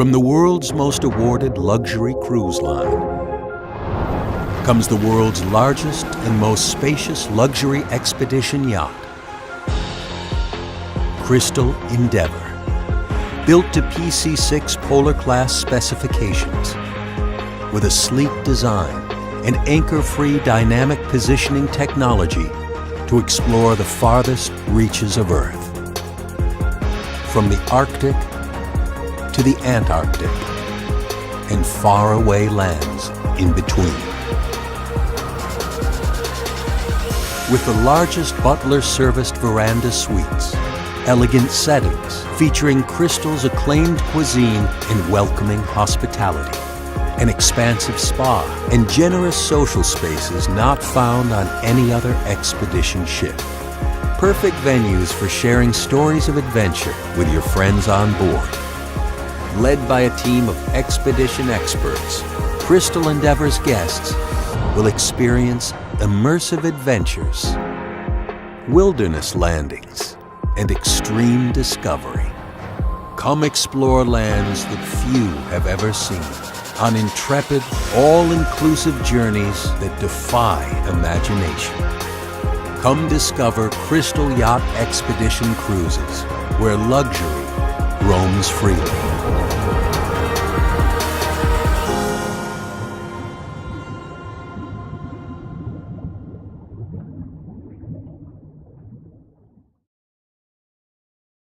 From the world's most awarded luxury cruise line comes the world's largest and most spacious luxury expedition yacht, Crystal Endeavour. Built to PC6 Polar Class specifications, with a sleek design and anchor-free dynamic positioning technology to explore the farthest reaches of Earth. From the Arctic to the Antarctic and faraway lands in between. With the largest butler-serviced veranda suites, elegant settings featuring Crystal's acclaimed cuisine and welcoming hospitality, an expansive spa, and generous social spaces not found on any other expedition ship. Perfect venues for sharing stories of adventure with your friends on board. Led by a team of expedition experts, Crystal Endeavour's guests will experience immersive adventures, wilderness landings, and extreme discovery. Come explore lands that few have ever seen on intrepid, all-inclusive journeys that defy imagination. Come discover Crystal Yacht Expedition Cruises, where luxury roams freely.